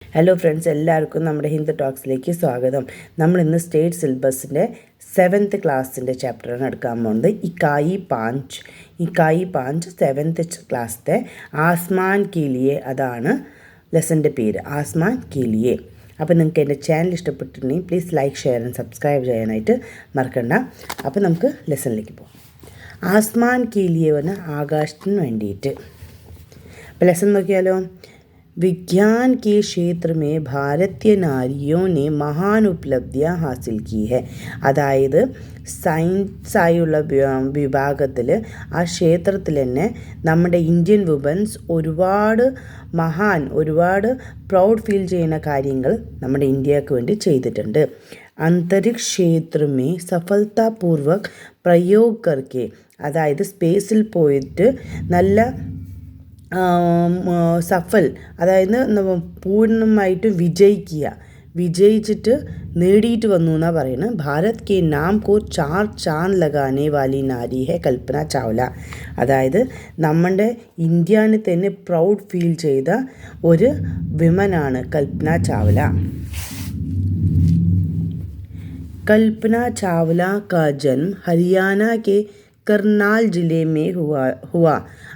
Hello friends, എല്ലാവർക്കും നമ്മുടെ ഹിന്ദു ടോക്സിലേക്ക് സ്വാഗതം. നമ്മൾ ഇന്ന് സ്റ്റേറ്റ് സിലബസിൻ്റെ 7th ക്ലാസ്സിൻ്റെ ചാപ്റ്ററാണ് എടുക്കാൻ പോകുന്നത്. ഇക്കായി പാഞ്ച് 7th ക്ലാസ്സിലെ ആസ്മാൻ കീലിയെ, അതാണ് ലെസൻ്റെ പേര്, ആസ്മാൻ കീലിയെ. അപ്പോൾ നിങ്ങൾക്ക് എൻ്റെ ചാനൽ ഇഷ്ടപ്പെട്ടിട്ടുണ്ടെങ്കിൽ please like, share and subscribe ചെയ്യാനായിട്ട് മറക്കണ്ട. അപ്പോൾ നമുക്ക് ലെസണിലേക്ക് പോകാം. ആസ്മാൻ കീലിയെ പറഞ്ഞാൽ ആകാശത്തിന് വേണ്ടിയിട്ട്. അപ്പോൾ ലെസൺ നോക്കിയാലോ. विज्ञान के क्षेत्र में भारतीय नारियों ने महान उपलब्धियाँ हासिल की है. അതായത് സയൻസായുള്ള വിഭാഗത്തിൽ ആ ക്ഷേത്രത്തിൽ തന്നെ നമ്മുടെ ഇന്ത്യൻ വുമൻസ് ഒരുപാട് പ്രൗഡ് ഫീൽ ചെയ്യുന്ന കാര്യങ്ങൾ നമ്മുടെ ഇന്ത്യക്ക് വേണ്ടി ചെയ്തിട്ടുണ്ട്. അന്തരിക്ഷ ക്ഷേത്ര में സഫലതാപൂർവക് പ്രयोग करके, അതായത് സ്പേസിൽ പോയിട്ട് നല്ല അതായത് പൂർണ്ണമായിട്ട് വിജയിച്ചിട്ട് നേടിയിട്ട് വന്നു എന്നാണ് പറയുന്നത്. ഭാരത് കെ നാം കോ 4 ചാന്ദ് ലഗാനെ വാലി നാരി ഹെ കൽപ്പന ചാവ്ല. അതായത് നമ്മുടെ ഇന്ത്യനെ തന്നെ പ്രൗഡ് ഫീൽ ചെയ്ത ഒരു വിമനാണ് കൽപ്പന ചാവ്ല. കൽപ്പന ചാവ്ല കാ ജന്മ ഹരിയാന കെ കർണാൽ ജില്ലേ മേ ഹുവാ.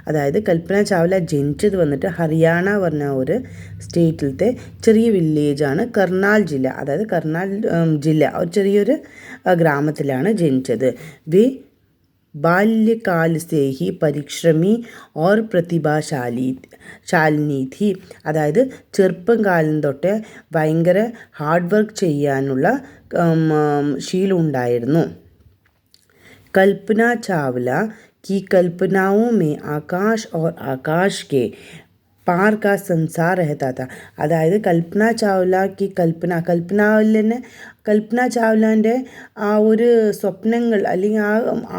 അതായത് കൽപ്പന ചാവ്ല ജനിച്ചത് വന്നിട്ട് ഹരിയാന പറഞ്ഞ ഒരു സ്റ്റേറ്റിലത്തെ ചെറിയ വില്ലേജാണ് കർണാൽ ജില്ല. അതായത് കർണാൽ ജില്ല ഒരു ചെറിയൊരു ഗ്രാമത്തിലാണ് ജനിച്ചത്. വി ബാല്യകാൽ സേ ഹി പരിശ്രമി ഓർ പ്രതിഭാശാലിനി ഥി. അതായത് ചെറുപ്പം കാലം തൊട്ടേ ഭയങ്കര ഹാർഡ് വർക്ക് ചെയ്യാനുള്ള ശീലം ഉണ്ടായിരുന്നു. कल्पना चावला की कल्पनाओं में आकाश और आकाश के पार का संसार रहता था. അതായത് കൽപ്പന ചാവ്ലക്ക് കൽപ്പന ചാവ്ലാൻ്റെ ആ ഒരു സ്വപ്നങ്ങൾ അല്ലെങ്കിൽ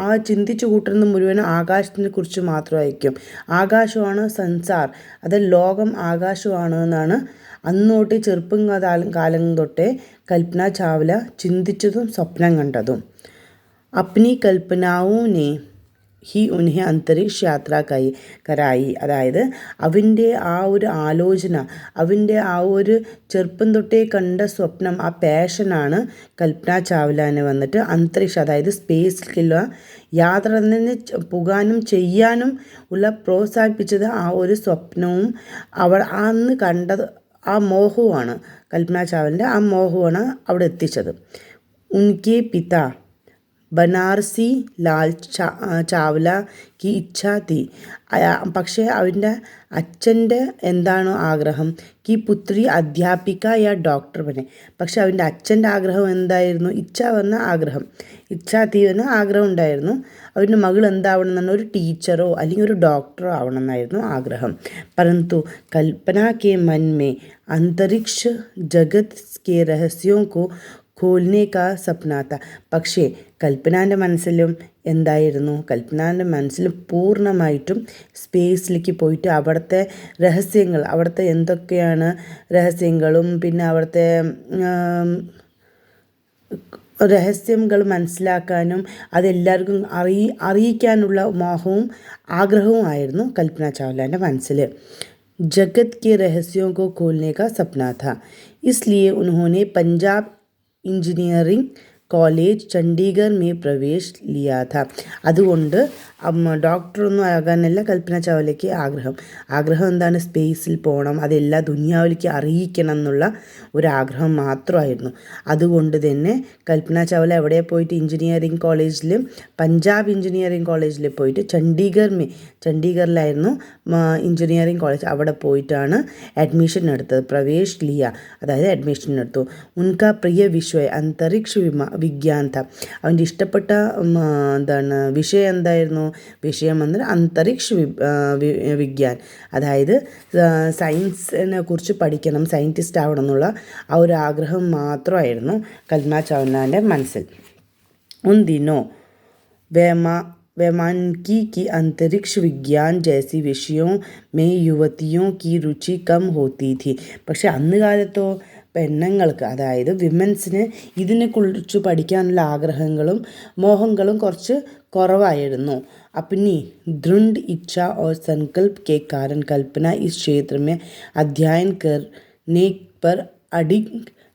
ആ ചിന്തിച്ചു കൂട്ടുന്നത് മുഴുവൻ ആകാശത്തിനെ കുറിച്ച് മാത്രമായിരിക്കും. ആകാശമാണ് സംസാർ, അത് ലോകം ആകാശമാണ് എന്നാണ് അന്നോട്ട് ചെറുപ്പം കാലം തൊട്ടേ കൽപ്പന ചാവ്ല ചിന്തിച്ചതും സ്വപ്നം കണ്ടതും. अपनी कल्पनाओं ने ही उन्हें अंतरिक्ष यात्रा कराई. അതായത് അവൻ്റെ ആ ഒരു ആലോചന, അവൻ്റെ ആ ഒരു ചെറുപ്പം തൊട്ടേ കണ്ട സ്വപ്നം, ആ പാഷനാണ് കൽപ്പന ചാവ്ലാനെ വന്നിട്ട് അന്തരീക്ഷ, അതായത് സ്പേസിലുള്ള യാത്ര തന്നെ പോകാനും ചെയ്യാനും ഉള്ള പ്രോത്സാഹിപ്പിച്ചത് ആ ഒരു സ്വപ്നവും അവൾ അന്ന് കണ്ടത് ആ മോഹവുമാണ്. കൽപ്പന ചാവ്ലൻ്റെ ആ മോഹമാണ് അവിടെ എത്തിച്ചത്. ഉൻകെ പിതാ ബനാറസി ലാൽ ചാവ്ല की इच्छा थी. പക്ഷേ അവൻ്റെ അച്ഛൻ്റെ എന്താണോ ആഗ്രഹം, की पुत्री അധ്യാപിക യാ ഡോക്ടർ ബനെ. പക്ഷേ അവൻ്റെ അച്ഛൻ്റെ ആഗ്രഹം എന്തായിരുന്നു? ഇച്ഛ എന്ന ആഗ്രഹം, ഇച്ഛാ തീ എന്ന ആഗ്രഹം ഉണ്ടായിരുന്നു. അവൻ്റെ മകൾ എന്താവണം എന്നാണ്, ഒരു ടീച്ചറോ അല്ലെങ്കിൽ ഒരു ഡോക്ടറോ ആവണം എന്നായിരുന്നു ആഗ്രഹം. परंतु कल्पना के मन में अंतरिक्ष जगत के रहस्यों को खोलने का सपना था. പക്ഷേ കൽപ്പനാൻ്റെ മനസ്സിലും എന്തായിരുന്നു? കൽപ്പനാൻ്റെ മനസ്സിൽ പൂർണ്ണമായിട്ടും സ്പേസിലേക്ക് പോയിട്ട് അവിടുത്തെ രഹസ്യങ്ങൾ, അവിടുത്തെ എന്തൊക്കെയാണ് രഹസ്യങ്ങളും പിന്നെ അവിടുത്തെ രഹസ്യങ്ങൾ മനസ്സിലാക്കാനും അതെല്ലാവർക്കും അറിയിക്കാനുള്ള മോഹവും ആഗ്രഹവും ആയിരുന്നു കൽപ്പന ചാവ്ലാൻ്റെ മനസ്സിൽ. जगत के रहस्यों को खोलने का सपना था. इसलिए उन्होंने Punjab engineering college Chandigarh may Pravesh Liya ഥ. അതുകൊണ്ട് ഡോക്ടറൊന്നും ആകാനല്ല കൽപ്പന ചാവ്ലയ്ക്ക് ആഗ്രഹം എന്താണ്? സ്പേസിൽ പോകണം, അതെല്ലാ ദുനിയാവിലേക്ക് അറിയിക്കണം എന്നുള്ള ഒരാഗ്രഹം മാത്രമായിരുന്നു. അതുകൊണ്ട് തന്നെ കൽപ്പന ചാവ്ല എവിടെ പോയിട്ട് എഞ്ചിനീയറിംഗ് കോളേജിൽ, പഞ്ചാബ് എഞ്ചിനീയറിംഗ് കോളേജിൽ പോയിട്ട് ചണ്ഡീഗറിലായിരുന്നു എഞ്ചിനീയറിംഗ് കോളേജ്, അവിടെ പോയിട്ടാണ് അഡ്മിഷൻ എടുത്തത്. പ്രവേശ് ലിയ, അതായത് അഡ്മിഷൻ എടുത്തു. ഉൻക പ്രിയ വിഷയ അന്തരിക്ഷ വിജ്ഞാൻ ഥ. അവൻ്റെ ഇഷ്ടപ്പെട്ട വിഷയം എന്തായിരുന്നു? വിഷയം വന്നത് അന്തരിക്ഷ വിജ്ഞാൻ, അതായത് സയൻസിനെ കുറിച്ച് പഠിക്കണം, സയൻറ്റിസ്റ്റ് ആവണം എന്നുള്ള ആ ഒരു ആഗ്രഹം മാത്രമായിരുന്നു കൽപ്പന ചാവ്ലാൻ്റെ മനസ്സിൽ. ഉൻ ദിനോ वैमानिकी की अंतरिक्ष विज्ञान जैसी विषयों में युवतियों की रुचि कम होती थी. പക്ഷേ അന്ന് കാലത്തോ പെണ്ണുങ്ങൾക്ക്, അതായത് വിമൻസിന് ഇതിനെക്കുറിച്ച് പഠിക്കാനുള്ള ആഗ്രഹങ്ങളും മോഹങ്ങളും കുറച്ച് കുറവായിരുന്നു. अपनी दृढ़ इच्छा और संकल्प के कारण कल्पना इस क्षेत्र में अध्ययन करने पर अडिग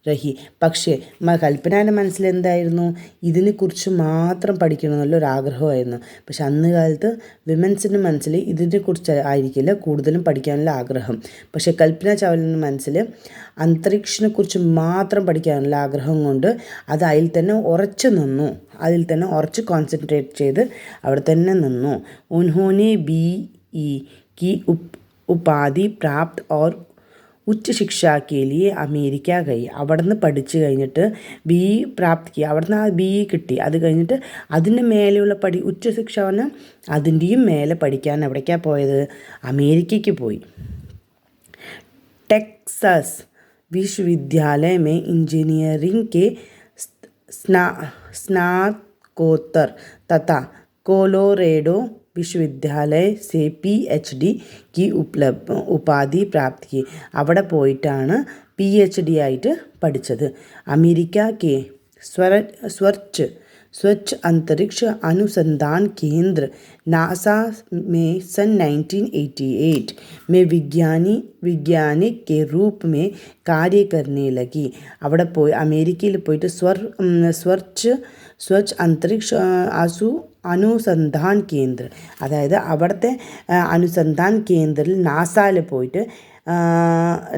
रही. പക്ഷേ കൽപ്പനയുടെ മനസ്സിലെന്തായിരുന്നു? ഇതിനെക്കുറിച്ച് മാത്രം പഠിക്കണമെന്നുള്ളൊരു ആഗ്രഹമായിരുന്നു. പക്ഷെ അന്ന് കാലത്ത് വിമൻസിൻ്റെ മനസ്സിൽ ഇതിനെക്കുറിച്ച് ആയിരിക്കില്ല കൂടുതലും പഠിക്കാനുള്ള ആഗ്രഹം. പക്ഷേ കൽപ്പന ചാവലയുടെ മനസ്സിൽ അന്തരീക്ഷത്തെക്കുറിച്ച് മാത്രം പഠിക്കാനുള്ള ആഗ്രഹം കൊണ്ട് അത് അതിൽ തന്നെ ഉറച്ചു നിന്നു. അതിൽ തന്നെ ഉറച്ച് കോൺസെൻട്രേറ്റ് ചെയ്ത് അവിടെ തന്നെ നിന്നു. ഉൻഹോനെ BE की ഉപാധി പ്രാപ്ത് और ഉച്ച ശിക്ഷാ കെ ലിയെ അമേരിക്ക ഗയി. അവിടെ നിന്ന് പഠിച്ചു കഴിഞ്ഞിട്ട് BE പ്രാപ്തിക്ക് അവിടെ നിന്ന് ആ BE കിട്ടി. അത് കഴിഞ്ഞിട്ട് അതിൻ്റെ മേലെയുള്ള ഉച്ചശിക്ഷ പറഞ്ഞാൽ അതിൻ്റെയും മേലെ പഠിക്കാൻ എവിടേക്കാണ് പോയത്? അമേരിക്കയ്ക്ക് പോയി. ടെക്സസ് विश्वविद्यालय में इंजीनियरिंग के स्नातकोत्तर तथा कोलोरेडो വിശ്വവിദ്യാലയ से PhD की ഉപാധി പ്രാപ്ത് की. അവിടെ പോയിട്ടാണ് PhD ആയിട്ട് പഠിച്ചത്. അമേരിക്ക के स्वच्छ अंतरिक्ष अनुसंधान केंद्र नासा में सन 1988 में वैज्ञानिक के रूप में कार्य करने लगी. അവിടെ പോയി അമേരിക്കയിൽ പോയിട്ട് സ്വച്ഛ് അന്തരിക്ഷ അനുസന്ധാൻ കേന്ദ്ര, അതായത് അവിടുത്തെ അനുസന്ധാൻ കേന്ദ്രത്തിൽ നാസയിൽ പോയിട്ട്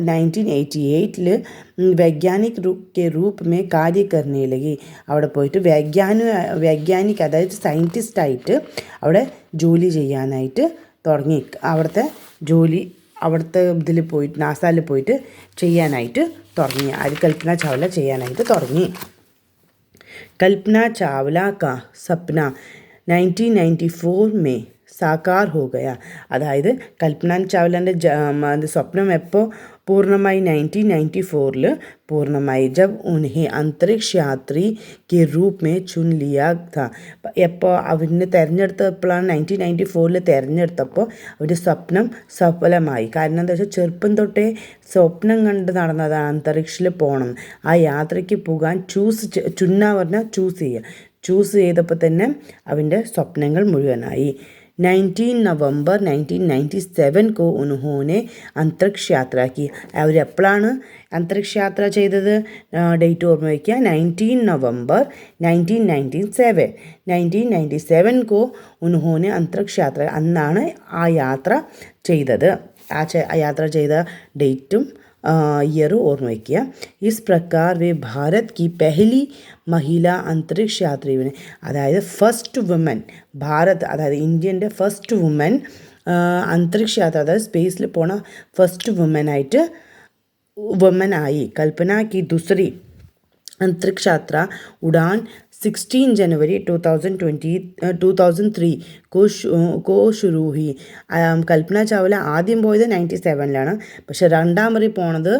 1988 വൈജ്ഞാനിക് കെ റൂപ് മേ കാര്യ കർണേ ലഗി. അവിടെ പോയിട്ട് വൈജ്ഞാനിക് അതായത് സയൻറ്റിസ്റ്റായിട്ട് അവിടെ ജോലി ചെയ്യാനായിട്ട് തുടങ്ങി. അവിടുത്തെ ഇതിൽ പോയിട്ട് നാസയിൽ പോയിട്ട് ചെയ്യാനായിട്ട് തുടങ്ങി. കൽപ്പന ചാവല ചെയ്യാനായിട്ട് തുടങ്ങി. कल्पना चावला का सपना 1994 में സാകാർ ഹോ ഗയ. അതായത് കൽപ്പന ചാവലൻ്റെ സ്വപ്നം എപ്പോൾ പൂർണ്ണമായി? 1994 പൂർണ്ണമായി. ജബ് ഉൻഹെ അന്തരിക്ഷ യാത്രി K റൂപ് may Joon Liya Tha. എപ്പോൾ അവരിനെ തിരഞ്ഞെടുത്തപ്പോഴാണ് 1994 തിരഞ്ഞെടുത്തപ്പോൾ അവരുടെ സ്വപ്നം സഫലമായി. കാരണം എന്താ വെച്ചാൽ ചെറുപ്പം തൊട്ടേ സ്വപ്നം കണ്ട് നടന്നതാണ് അന്തരീക്ഷത്തിൽ പോകണം. ആ യാത്രയ്ക്ക് പോകാൻ ചൂസ് ചെയ്തപ്പോൾ തന്നെ അവൻ്റെ സ്വപ്നങ്ങൾ മുഴുവനായി. 19 നവംബർ 1997 को उन्होंने अंतरिक्ष यात्रा की. അവരെപ്പോഴാണ് അന്തരിക്ഷ യാത്ര ചെയ്തത്? ഡേറ്റ് ഓർമ്മ വയ്ക്കുക. 19 നവംബർ 1997 को उन्होंने अंतरिक्ष यात्रा, അന്നാണ് ആ യാത്ര ചെയ്തത്. ആ യാത്ര ചെയ്ത ഡേറ്റും ईयर ഓർമ്മ വയ്ക്കുക. इस प्रकार वे भारत की पहली महिला अंतरिक्ष यात्री बने. അതായത് ഫസ്റ്റ് വുമൻ, അതായത് ഇന്ത്യൻ്റെ ഫസ്റ്റ് വുമൻ അന്തരിക്ഷ യാത്ര, അതായത് സ്പേസിൽ പോണ ഫസ്റ്റ് വുമനായി. കൽപ്പന की दूसरी अंतरिक्ष यात्रा उड़ान 16 जनवरी 2003 को शुरू हुई. കൽപ്പന ചാവല ആദ്യം പോയത് 97 പക്ഷെ രണ്ടാമത് പോണത്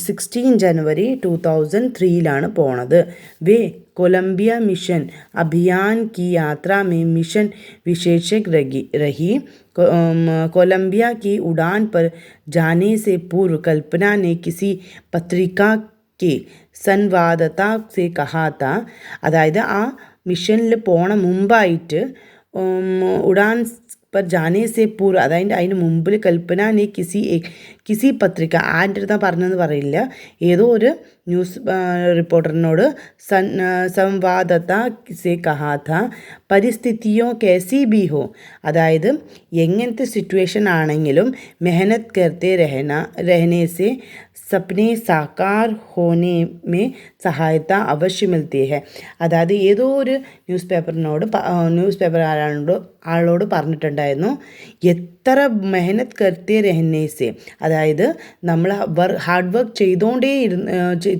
16 जनवरी 2003 പോണത്. വേ कोलंबिया मिशन अभियान की यात्रा में मिशन विशेषज्ञ रही. कोलंबिया की उड़ान पर जाने से पूर्व कल्पना ने किसी पत्रिका के संवाददाता से कहा था. അതായത് ആ മിഷനിൽ പോണ മുമ്പായിട്ട് ഉഡാൻ पर जाने से पूर्व, അതായത് അതിന് മുമ്പിൽ കൽപ്പന കിസി പത്രിക ആരുടെ അടുത്താ പറഞ്ഞതെന്ന് പറയില്ല, ഏതോ ഒരു ന്യൂസ് റിപ്പോർട്ടറിനോട് സംവാദത സെ കഹാ ഥാ പരിസ്ഥിതിയോ കേസി ബി ഹോ. അതായത് എങ്ങനത്തെ സിറ്റുവേഷൻ ആണെങ്കിലും മെഹനത്ത് കർത്തെ രഹനെ സെ സപ്നെ സാകാർ ഹോനെ മേ സഹായത അവശ്യ മിൽത്തി ഹെ. അതായത് ഏതോ ഒരു ന്യൂസ് പേപ്പർ ആളോട് പറഞ്ഞിട്ടുണ്ടായിരുന്നു, എത്ര മെഹനത്ത് കർത്തെ രഹനേസെ, അതായത് നമ്മൾ ഹാർഡ് വർക്ക്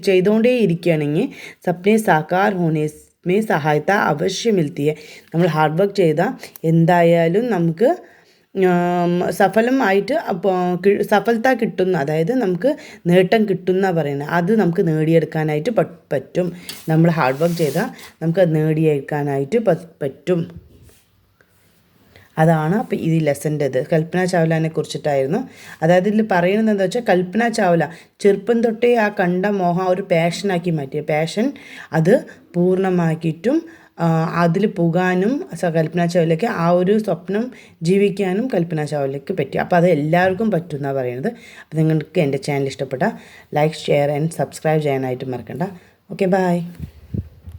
ചെയ്തുകൊണ്ടേ ഇരിക്കുകയാണെങ്കിൽ സപ്നെ സാകാർ ഹോനെ മേ സഹായത അവശ്യ മിൽത്തി ഹെ. നമ്മൾ ഹാർഡ് വർക്ക് ചെയ്താൽ എന്തായാലും നമുക്ക് സഫലമായിട്ട് സഫലത കിട്ടുന്ന, അതായത് നമുക്ക് നേട്ടം കിട്ടുന്ന പറയുന്നത്, അത് നമുക്ക് നേടിയെടുക്കാനായിട്ട് പറ്റും. നമ്മൾ ഹാർഡ് വർക്ക് ചെയ്താൽ നമുക്ക് അത് നേടിയെടുക്കാനായിട്ട് പറ്റും. അതാണ് അപ്പോൾ ഈ ലെസൻ്റെത്. കൽപ്പന ചാവലാനെ കുറിച്ചിട്ടായിരുന്നു. അതായത് ഇതിൽ പറയുന്നത് എന്താ വെച്ചാൽ, കൽപ്പന ചാവല ചെറുപ്പം തൊട്ടേ ആ കണ്ട മോഹം ഒരു പാഷനാക്കി മാറ്റിയ പാഷൻ അത് പൂർണ്ണമാക്കിയിട്ടും അതിൽ പോകാനും കൽപ്പന ചൗലയ്ക്ക് ആ ഒരു സ്വപ്നം ജീവിക്കാനും കൽപ്പന ചൗലയ്ക്ക് പറ്റി. അപ്പോൾ അത് എല്ലാവർക്കും പറ്റും എന്നാണ് പറയുന്നത്. അപ്പോൾ നിങ്ങൾക്ക് എൻ്റെ ചാനൽ ഇഷ്ടപ്പെട്ട ലൈക്ക്, ഷെയർ ആൻഡ് സബ്സ്ക്രൈബ് ചെയ്യാനായിട്ട് മറക്കണ്ട. Okay, by.